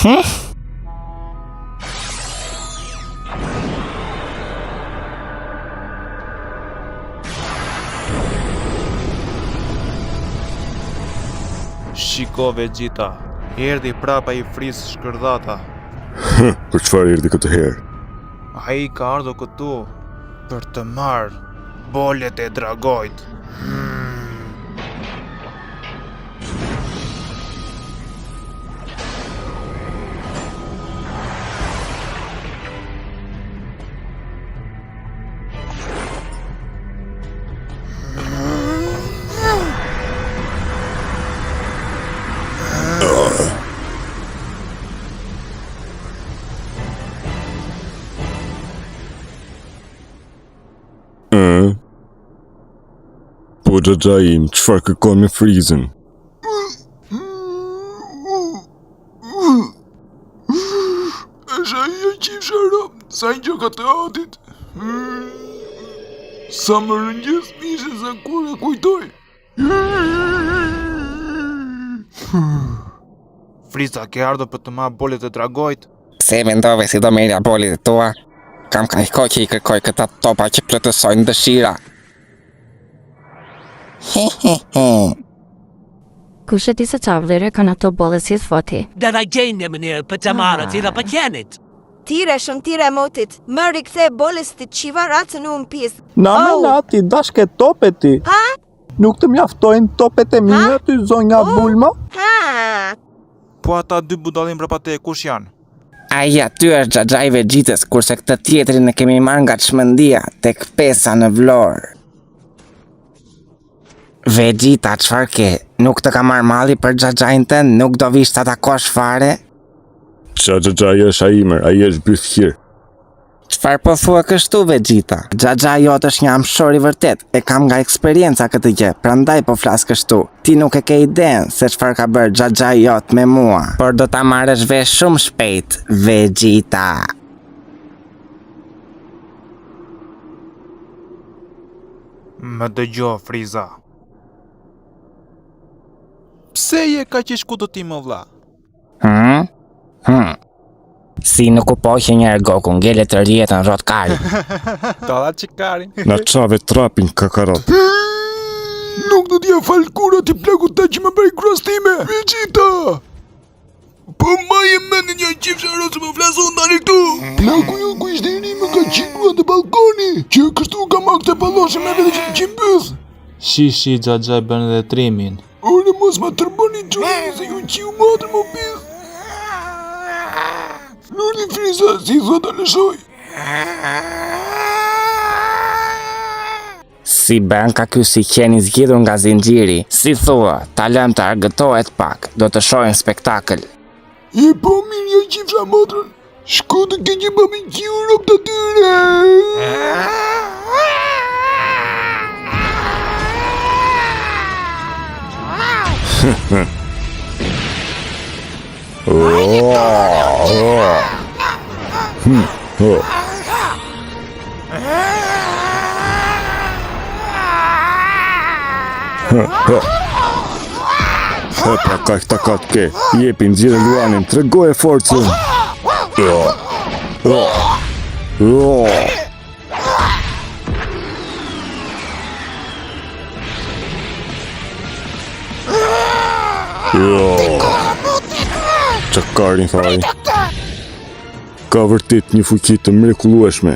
Shiko Vegeta, erdhi prapa i fris shkërdhata. Për çfarë erdhi këtë herë? Ai ka ardhur këtu për të marrë bolet e dragojt. Po xhaxha im, çfarë kërkon me Freezën? Është ajo qifsha rom, sa një gjë të atit. Sa më rëngjes mishe sa kur e kujtoj. Friza, ke ardhur për të marrë bolet e dragojt? Pse mendove si do merja bolit e tua? Kam ka kohë që i kërkoj këta topa që plotësojnë dëshira. Kush e di se qa vlerë kanë ato bolle si të foti? Dhe da gjenje më njërë për të marë të dhe për qenit. Tire shumë tire motit, më rikëthe bolles të qiva ratën unë pisë. Na me nati, dashke topet ti. Ha? Nuk të mjaftojnë topet e mija ty zonja Bulma? Ha? Po ata dy budallin brapa te kush janë? Aja ty është xhaxha i Vegjitës, kurse këtë tjetrin e kemi marrë nga çmendia tek pesa në Vlorë. Vegeta, çfarë ke? Nuk të ka marrë malli për xhaxhain tënd, nuk do vish ta takosh fare? Qa xhaxha është ai imër, ai është bythqir. Çfarë po thua kështu Vegeta? Xhaxha jot është një amshor i vërtet, e kam nga eksperienca këtë gjë, prandaj po flas kështu. Ti nuk e ke iden se çfarë ka bërë xhaxha jot me mua, por do ta marrësh vesh shumë shpejt, Vegeta. Më dëgjo, Friza. Pse je ka që shkudo ti më vlla? Si nuk u poqe njerë Goku, ngele të rjetën rrot kari. Dalla që karin. Na çave trapin kakarot. Nuk do t'ja falë kura t'i pleku ta që më bëj kras time. Vegeta! Po ma je mendin një qifsha rrësë më flasë unë tani këtu. Pleku ju ku ishte i më ka qikua të balkoni, që kështu ka mak të paloshe me vete që të qimbës. Shi, xhaxha bën edhe trimin. Ore mos ma tërboni gjurë se ju qiu matër më pithë. Lurdi Friza, si thot të lëshoj. Si bën ka ky si qeni zgjidhur nga zinxhiri? Si thua, ta lëm të argëtohet pak, do të shohim spektakël. E po mirë një qifsha motrën, shko të ke që bëmi qiu rop të tyre. Pra kaq takat ke, jepi nxirë luanin, tregoje forcën. Çakarin thaj. Ka vërtet një fuqi të mrekullueshme.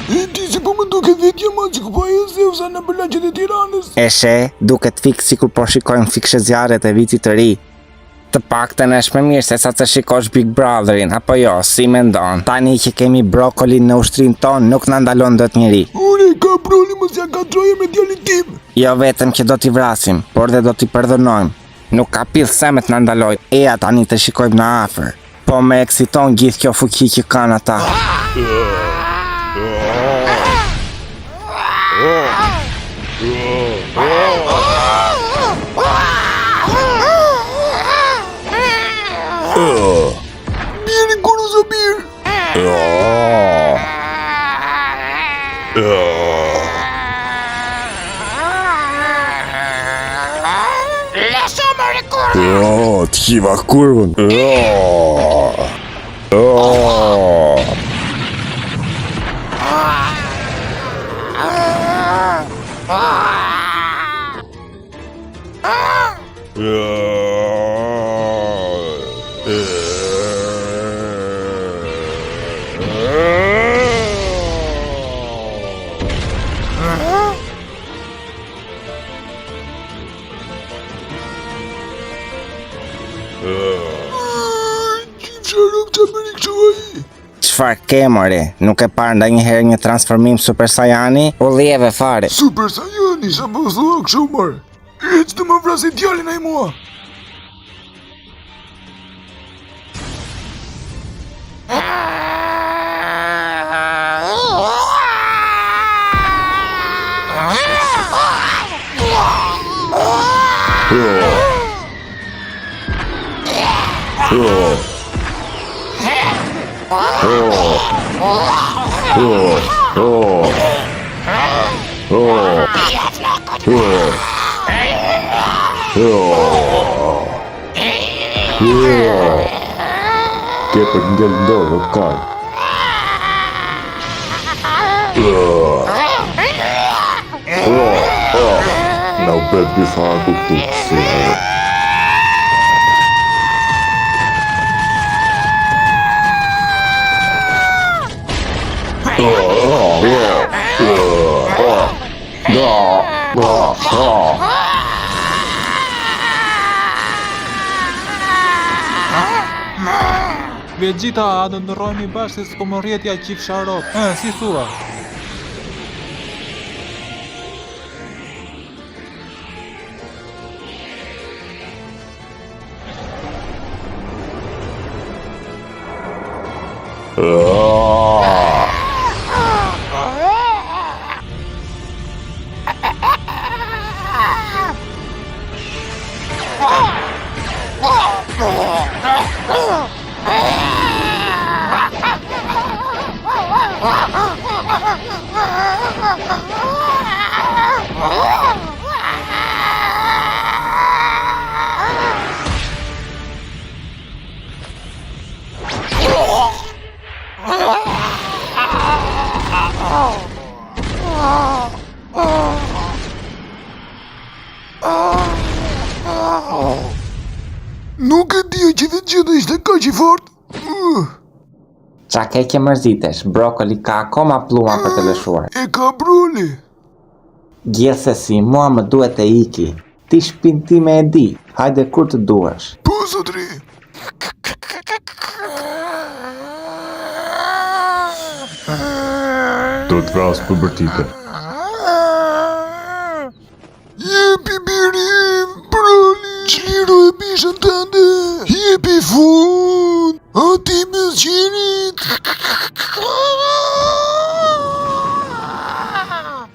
E ti si po më duke vetja ma që këpa e Zeusa në përlaqet e Tiranës. Eshe, duket fik sikur po shikojmë fikshë zjarret e vitit të ri. Të paktën është më mirë se sa të shikosh Big Brotherin, apo jo, si mendon? Tani që kemi brokolin në ushtrin ton, nuk na ndalon dot njeri. Ure, ka proli mos ja ka troje me djalit tim. Jo vetëm që do t'i vrasim, por dhe do t'i përdhonojmë. Nuk ka pith se me t'na ndaloj, eja tani të shikojmë në afër. Po me eksiton gjithë kjo fuqi që kanë ata. Bjeri kuru zë birë. T'kiva kurvën. Qifsharok që më rikë ai. Çfarë ke more? Nuk e parë ndonjëherë një transformim Super Saiyani? U lieve fare. Super Saiyani, sa më thua kështu marë. Ec të më vrasin djalin ai mua. Ke për ngell ndorë, kaj. Na u bet bifaku të kësirë. Vegeta, a do ndërrojmë i bashkë se s'ko më rjetja qifsharok. Si thua? Nuk e dia që Vegeta ishte kaq i fort. Qa ke që mërzitesh, brokoli ka akoma pluma për të lëshuar. E ka Broly. Gjithsesi, mua më duhet e iki. Ti shpinë time e di, hajde kur të duash. Po, zotri. Do të vrasë për bërtite. Jepi birim, Broly. Qliro e bishën tënde. Jepi fund. Ati me zgjerit.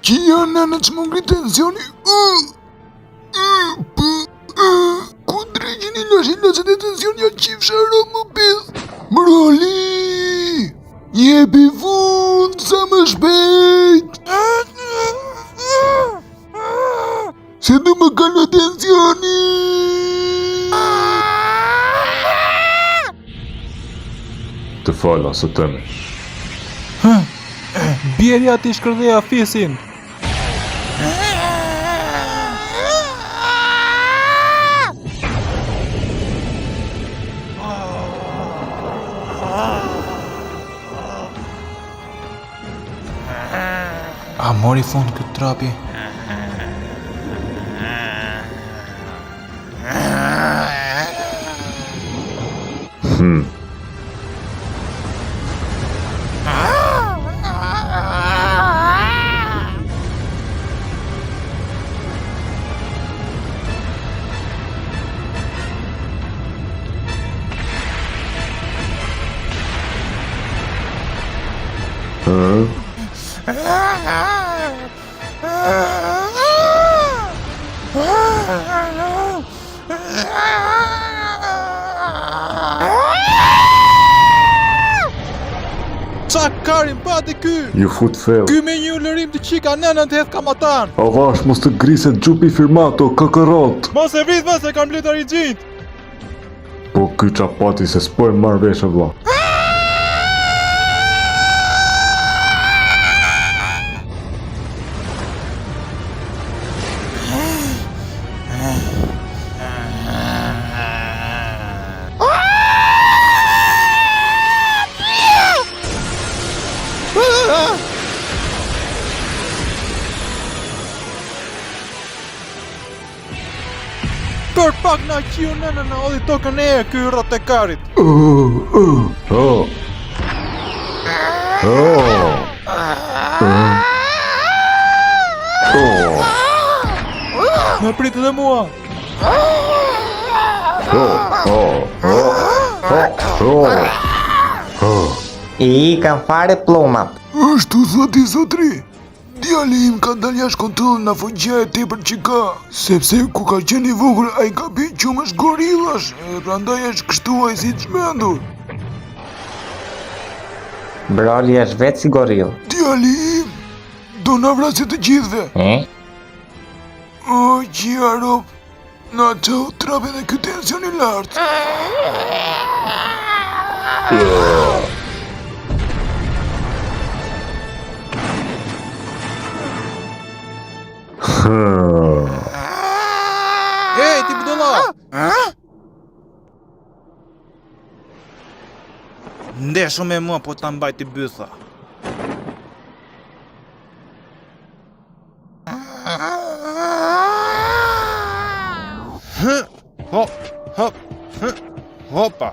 Që janë nënë që më ngri tensioni. Ku drejgjin i lashin lasën e tensioni janë qifsharok më pith. Broly. Jepi fund sa më shpejt. Se du më kallo tensioni. Të fala, së teme. Bjerja ti shkërdheja fisin. A mori fund këtë trapi? Qa karin pati ky? Ju fut fell. Ky me një lërim të qika nënën të hedh kamatan. Avash mos të griset gjupi firmato, kakarot. Mos e vrit më se kam bletë origjit. Po ky çapati se s'po e marr vesh valla. Për pak na qiu nëna në odhi tokën e ky rrot e karit. Më prit dhe mua. I kam fare plumat. Ashtu zoti zotri. Djali im ka dalë jashtë kontroll nga fuqia e tepër që ka, sepse ku ka qenë i vogël ai ka bërë qumësh gorillash, prandaj është kështu ai si çmendur. Broli është vetë si gorill. Djali im do na vrasë të gjithëve. O, gjia rob, na qau trape dhe ky tension i lartë. Ej, ti budolla! Ndeshu me mua po ta mbaj ti bytha. Hop, hop, hopa.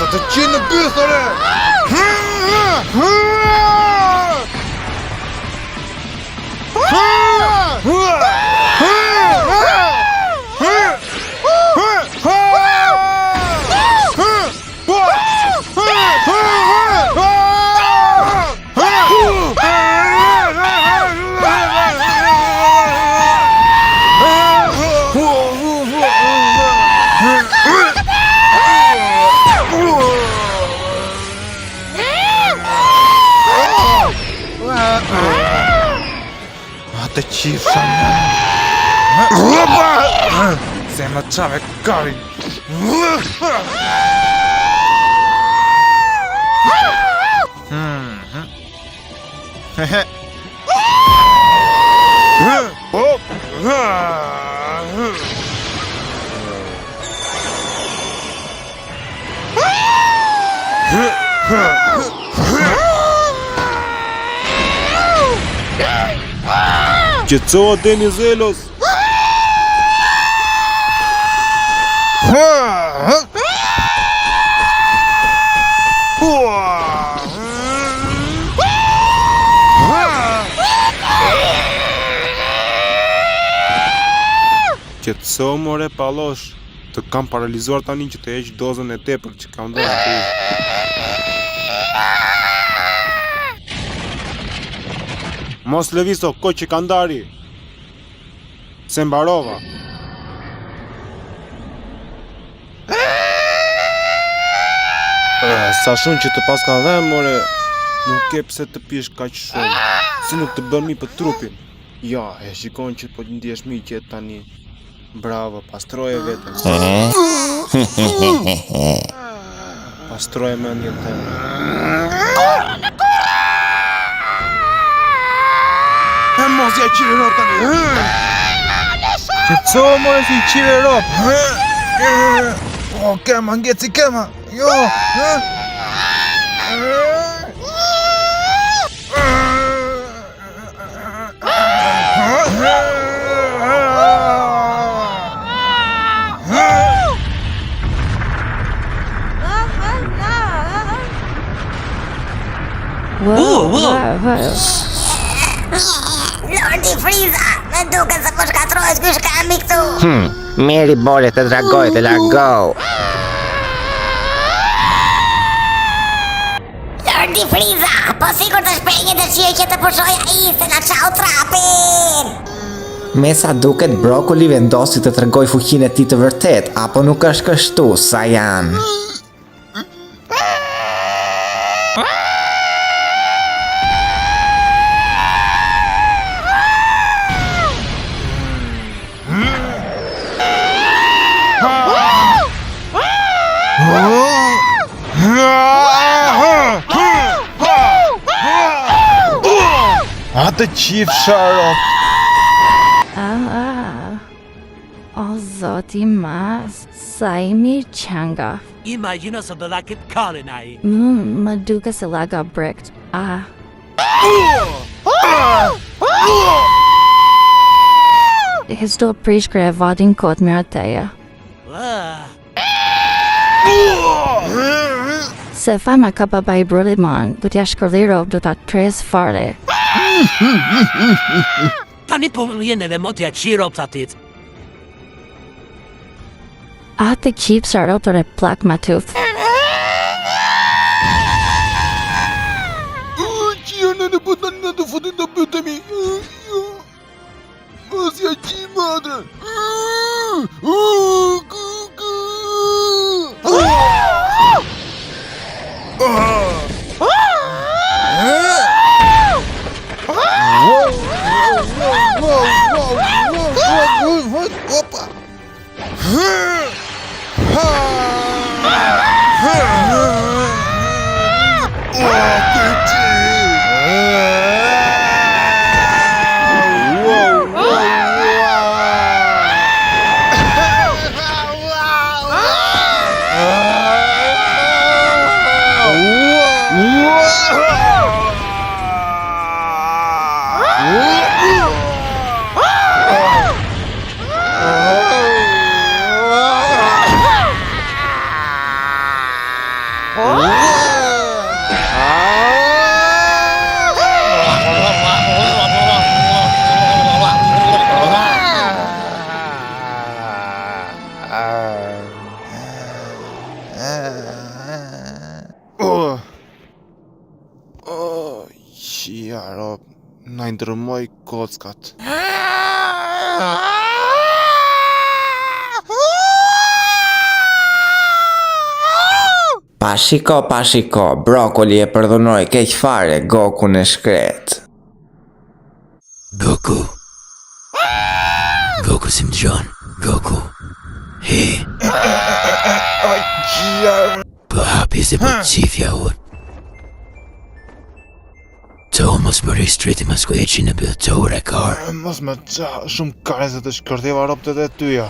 Të qinë në bythore! Të qifësha në se më qave karin. Qetësoa Denizelos. Qetëso more pallosh, të kam paralizuar tani që të heq dozën e tepër që kam dhënë ty. Mos lëvizo, koqi kandari. Se mbarova. Sa shumë që të pas ka dhem, more, nuk ke pse të pish kaq shumë. Si nuk të bën mi për trupin. Ja, e shikon që po ndjesh mi që tani. Bravo, pastroje vetën. Pastroje mendjen tënde. E mos ja qive rop tani. Qëtëso more si qive rop. O, kema, ngeci kema. Jo. Lordi Friza, me duket se po shkatrohesh ky shkami këtu. Meri bolet e dragoj të largoh. Lordi Friza, po sikur të shprehje dëshirë që të pushoja ishte na çau trapin. Me sa duket brokoli vendosi të tregoj fuqinë e tij të vërtet, apo nuk është kështu, Sajan? Atë qif sharop. O zoti mas, sa I mirë qanga. Imagjino se do ta ket kalin ai. Më duke se laga brekt. Hisdo prishkre e vadin kot me ateja. Se fama ka baba I brullit man, du t'ja shkëllirov du t'a tres fare. Tani po vjen edhe motja qiro ptatit. Atë qip sarotore plak ma tuf. Qia në në putan në të futin të pëtëmi. Asja qi madre. Opa! Qia rop, na I ndërmoj kockat. Pashiko, brokoli e përdhunoi keq fare Goku në shkret. Goku si më dëgjon. Goku. Hey. Po hapi se po qifja unë. Të mos më restriti më skueqi në bëtore karë. Mos më qa, shumë karezët të shkërteva roptet e tyja.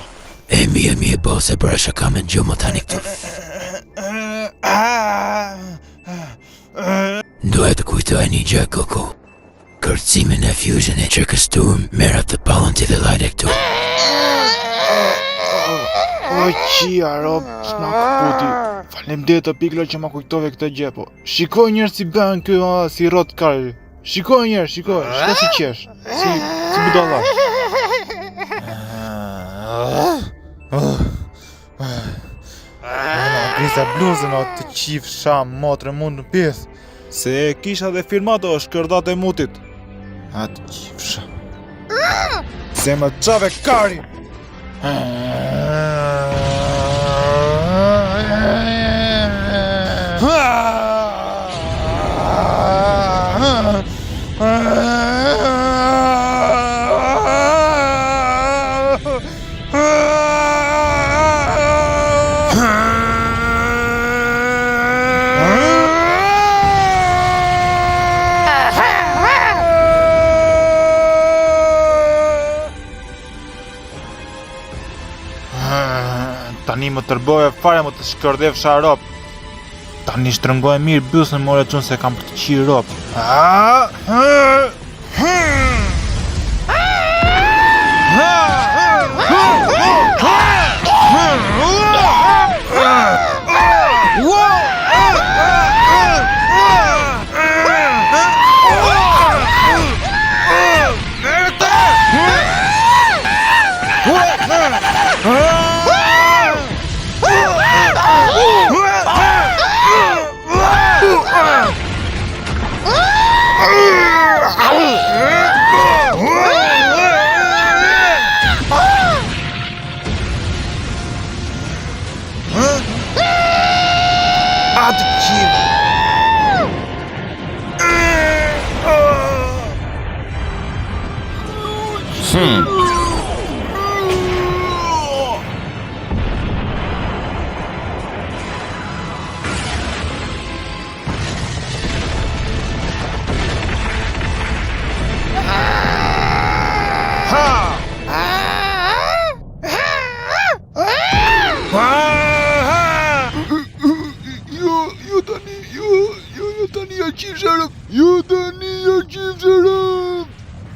E mi e bo se për është ka me në gjumë tani këtu. Duhet të kujtoj një gjë, Goku. Kërcimin e fusion e qërkëstuar merë të palën të dhe lajde këtu. O qia rop, s'ma këputi. Faleminderit të piklo që ma kujtove këtë gjë, po. Shikoj njerë si bën kjo si rot karri. Shikoj njerë, shikoj si qesh. Si budalla. Grisa bluzën o të qif sham, motre mund në pjesë. Se kisha dhe firmato shkërdat e mutit. Atë qifsha. Se më qave kari! Tani më tërboje fare më të shkërdev sharop. Tani shtrëngoj mirë bysën more çun se kam për të qirë rop.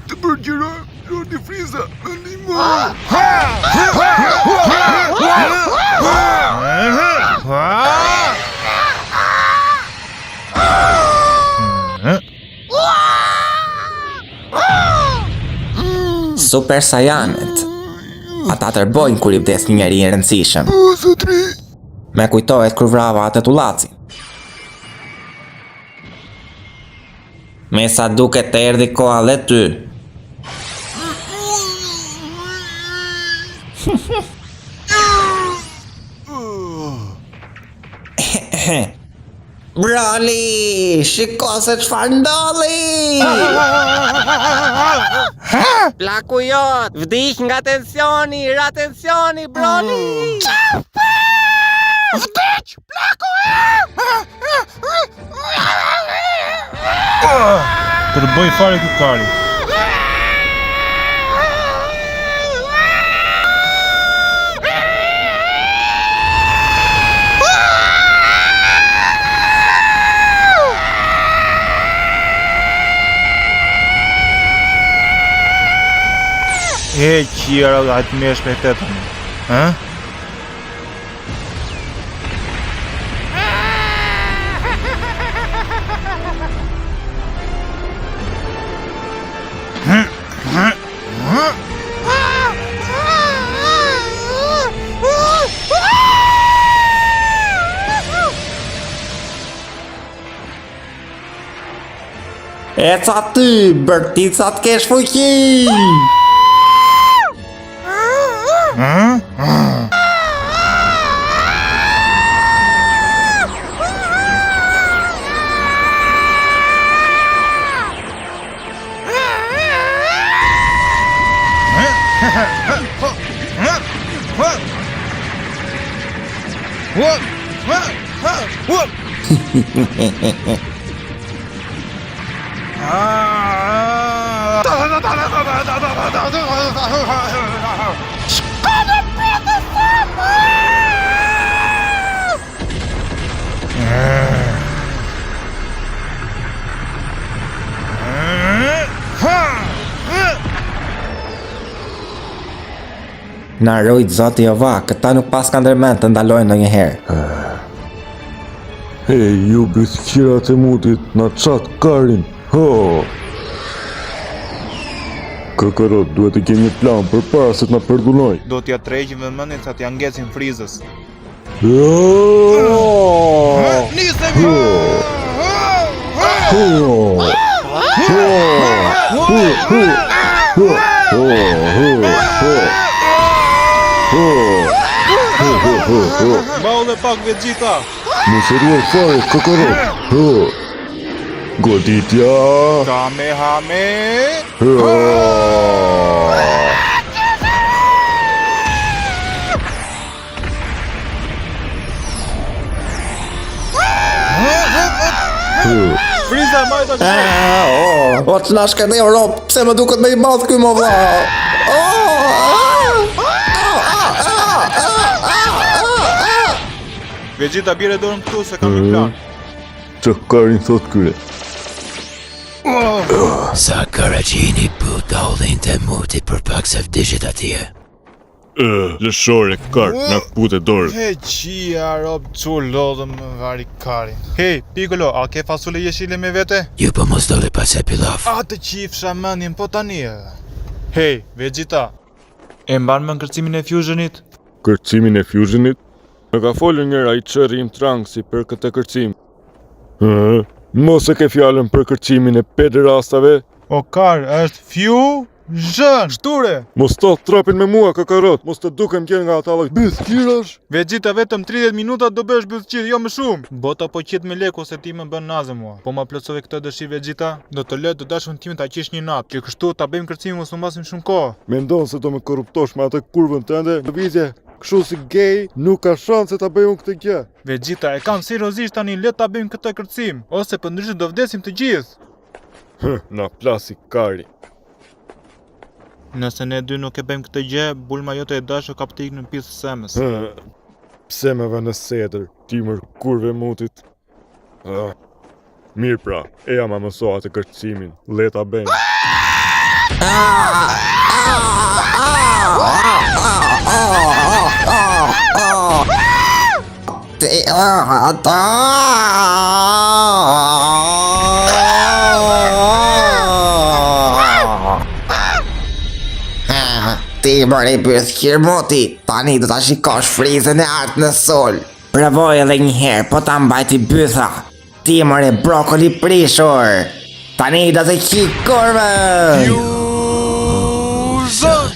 Të përgjëra, Lordi Friza, në ndihmo. Super Saiyanet. Ata tërbojnë kur I vdes një njeri I rëndësishëm. Me kujtohet kur vrava atë tullaci. Me sa duket të erdhi koha dhe ty. Broli, shiko se çfarë ndolli. Plaku jot, vdiq nga tensioni, ra tensioni, Broli. Vdiq, plaku Tërboj fare ky kari. E qira dhe hajtë mesh me të tëmë. E ca ty, bërtica të kesh fuqi. Na rujt zoti Jova, këta nuk pas ka ndërmend të ndalojnë ndonjëherë. Hey, ju bithqirat e mutit, na çat karin. Ho! Kakarot, duhet të kemi një plan për para se të na përdulloj. Do t'ja tregjim vëmendjen sa t'ja ngecim Frizës. Nisemi! Mbaulle pak Vegeta. Mos e ruaj fare, Kakarot. Goditja. Kamehame. Frieza majta që O të na shkën e Europë, pse më duket me i madh ky më vlla? Vegeta bire dorën këtu se kam një plan. Që karin thot kyre? Sakarajini budaulin të muti për pak se vdishit atje. Lëshore, kar, na pute dorë. He qia rob që lodhëm vari karin. Hej, Piccolo, a ke fasule jeshile me vete? Ju po mos dole pas e pilaf. A të qifsha mënin po tani. Hej, Vegeta, e mban më kërcimin e fusionit? Kërcimin e fusionit? Në ka folën njëra i qëri im Trunksi për këtë kërcim. Mos e ke fjallën për kërcimin e pederastave? O kar, është fusion, shture! Mos të trapin me mua, Kakarot, mos të dukem kjen nga ata lloj bëthkirash. Vegeta vetëm 30 minuta do bësh bëzqit, jo më shumë. Bota po qit me leku se ti më bën nazë mua. Po ma plotësove këtë dëshirë Vegeta, do të lë të dashun tim ta qish një natë. Që kështu ta bëjmë kërcimin mos u mbasim shumë kohë. Mendon se do më korruptosh me atë kurvën tënde? Lëvizje, kështu si gay, nuk ka shanse ta bëjmë këtë gjë. Vegeta, e kam seriozisht tani, le ta bëjmë këtë kërcim, ose përndryshe do vdesim të gjithë. Na plasi kari. Nëse ne dy nuk e bëjmë këtë gjë, bulma jote e dashur ka ptik në pjesë semës. Pse me vë në sedër, ti mër kurve mutit. Mirë pra, e jam mëso atë kërcimin, le ta bëjmë. Ti mori bëthkir moti, tani do ta shikosh Frizën e artë në sol. Provoj edhe një herë, po ta mbajti bytha. Ti mori brokoli prishur. Tani do të qik kurve. Fusion!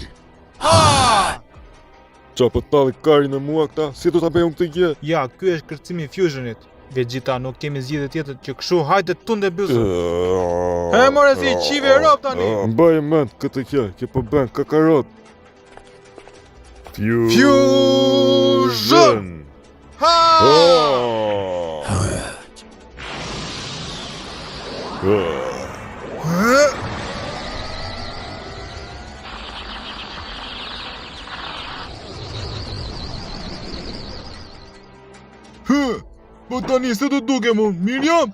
Qa po talli kari në mua këta, si do ta bëjmë këtë gjë? Ja, ky është kërcimi i fusionit. Vegeta, nuk kemi zgjidhje tjetër që kështu, hajde tunde byzën. He more si qive Europë tani. Mbaj mend këtë gjë, që po bën Kakarot. Fusion! Po tani se të dukem unë, mirë jam?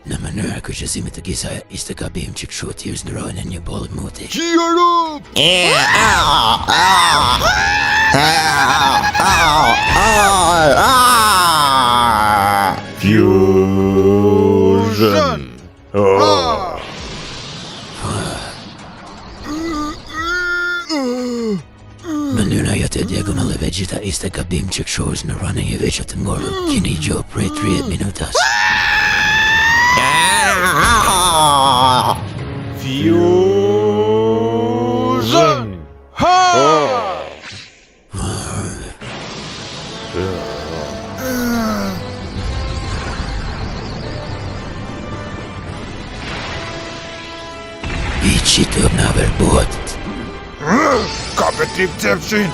Në mënyrë kërcësimit të kësaj, ishte gabim që kështu t'ju ndrojnë në një bollë muti. Qia rob! Fusion! Mënyra jote diagonal e Vegeta ishte gabim që kështu në rënë një veçë të ngorë. Keni gjohë prej 30 minutas. Fusion! I qitë në verbot. Ka petip cepshin!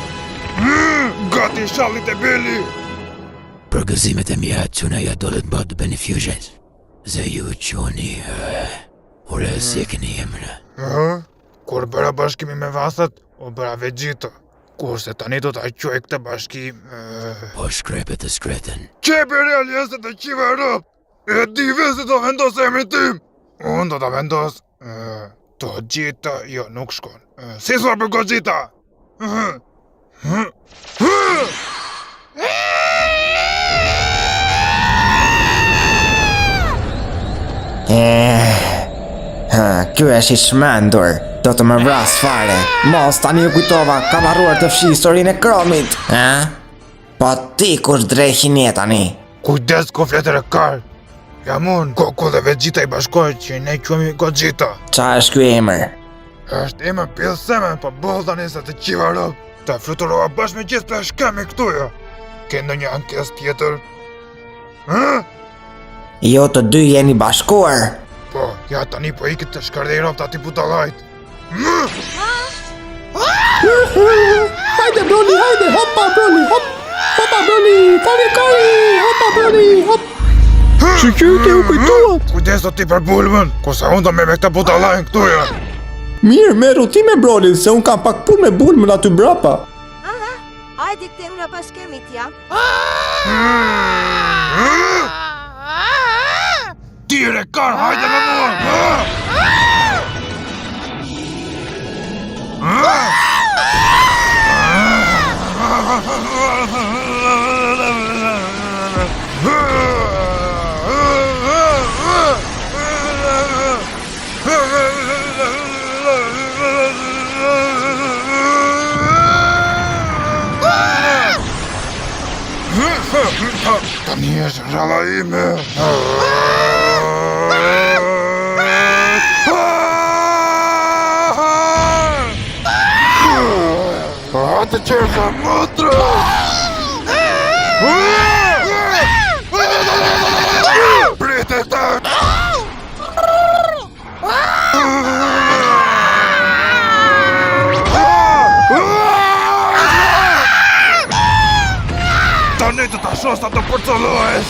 Gati shallit e beli! Përgëzimet e mja quna ja dole të bëtë bëni fusions. Ze ju qoni... Ure si e keni emre. Kur bëra bashkimi me vasat, o bëra Vegeta. Kurse tani do t'a quaj këtë bashkim... Po shkrepet të shkreten. Qepi realistet e qive rëp! E di vese do vendos emrin tim! Unë do t'a vendos... Gogeta, jo, nuk shkon. Si s'ma për Gogeta! Ky është i shmendur. Do të më vras fare. Mos tani u kujtova, kam harruar të fshi historinë e Kromit. Po ti kush drejhin je tani? Kujdes ku fletër e kar! Jam unë, Koko dhe Vegeta I bashkohet që ne quemi Gogeta. Qa është ky emër? Është emër pjellësemen, po bëllë tani sa të qiva rob. Ta fluturova bashkë me gjithë për shkemi këtu jo. Ke ndonjë ankes tjetër? Jo të dy jeni bashkuar. Po, ja tani po ikit të shkardej rob të ati butalajt. Hajde Broly, hajde, hoppa Broly, hop. Hoppa Broly, kari, hoppa Broly, hop. Që qyte u kujtuat? Kujdes do ti për bulmën, kosa unë do me këta butalajn këtu jo. Mirë, merru ti me Broly, se unë kam pak pun me bulmën aty brapa. Aha, hajde këtem nga bashkemit ja. Tire kar, hajde me mua! Tani është rralla ime. Të qërsa motra! Prite ta! Tani të ta shosta të përcëllohesh!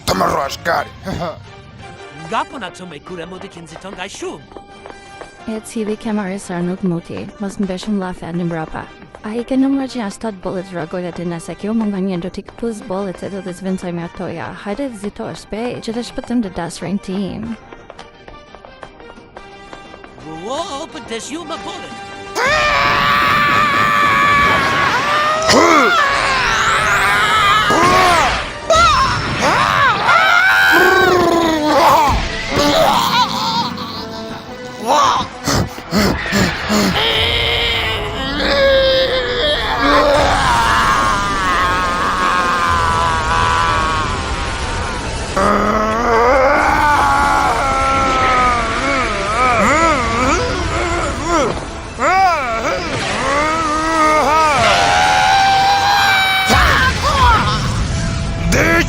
Të më rruash kari. Nga po na të me kure më të kinziton nga shumë. E cili kemarisar nuk muti, mos mbeshëm lafe në mbrapa. A I ke numër që janë 7 bollet rrogojt e nëse kjo më nga një do t'i këpuz bollet e do të zvincoj me atoja. Hajde të zito shpej që të shpëtëm të dasrin tim. Wow, për të shju më bollet.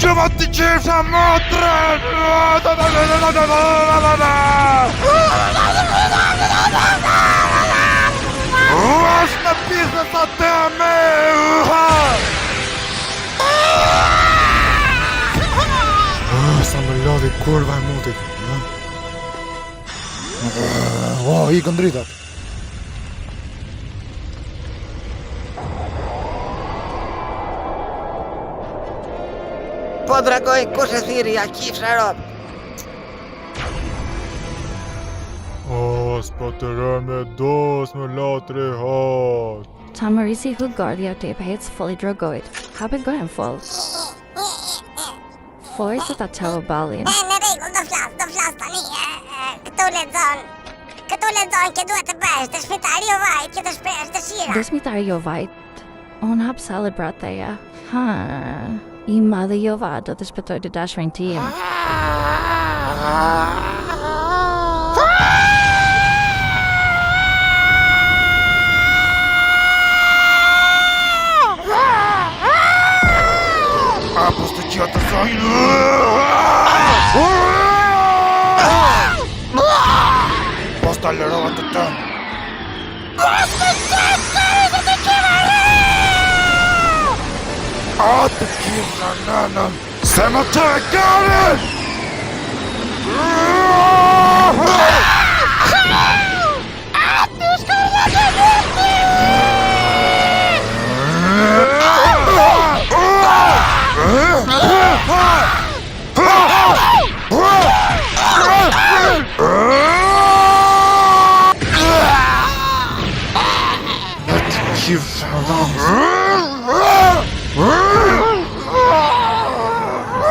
Që më të qefësha motrën! Është në pisë sa teme! Sa më lodhi kurva e mutit. Ikën dritat. Po dragoj, kush e thiri, ja qifsha rob. S'po të rëme dos me latre hat. Ta Marisi Huggardia tape hits fully drogoid. Habe gohem full. Forse ta tau balin. Në rregull, do flas tani. Këtu lexon që duhet të bësh të shpitari jo vajt, që të shpresh dëshira. Dëshmitari jo vajt. Unë hap salad brateja. Ha, I madhe jo va do të shpëtoj të dashrin tim. Просто чья-то сайна! Посталировать это! А ты киржанана! Самотекали!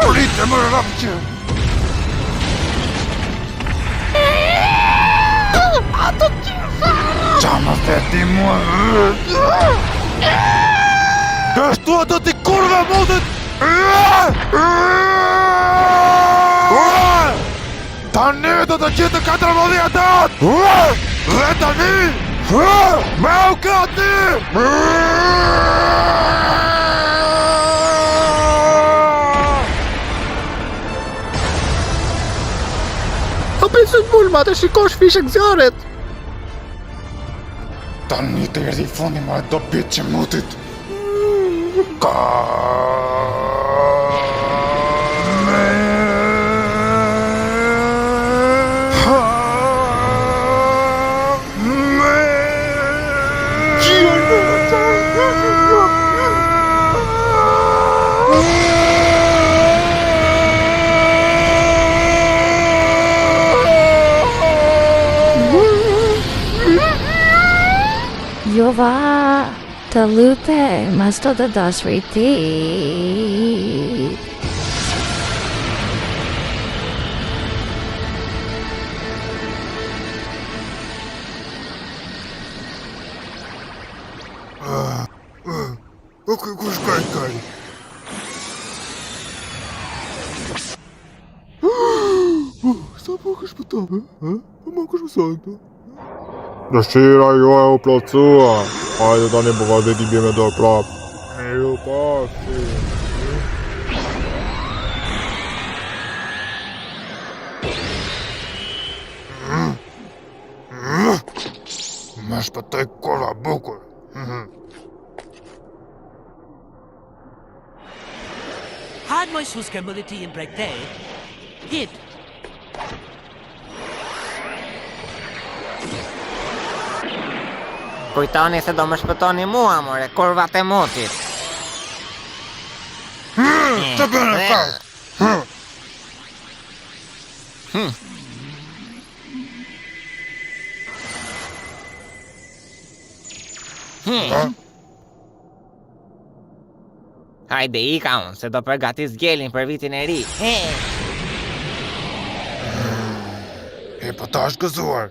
Полиция, мы рабчи! Чама ти мой! Да что это ты, курва, мудит? Ta një do të gjithë 14 datë! Dhe tani! Me u gati! Hapin mulma të shikosh fishek zjarret. Tani të erdhi fundi ma do bitë që mutit. Jo va të lute, mas të dashuri ti. Kush kaj? Sa po kësh pëtove? Po ma kësh mësajtë? Dëshira jo e u plotësua. Hajde tani po ka veti bje me dorë prap. E ju pashti. Me shpëtoj kurva bukur. Had my suske muliti in break day. Hit. Kujtoni se do më shpëtoni mua, more, kurvat e motit. Të bënë ka! Hajde, ika unë, se do përgatis gjelin për vitin e ri. E po ta është gëzuar.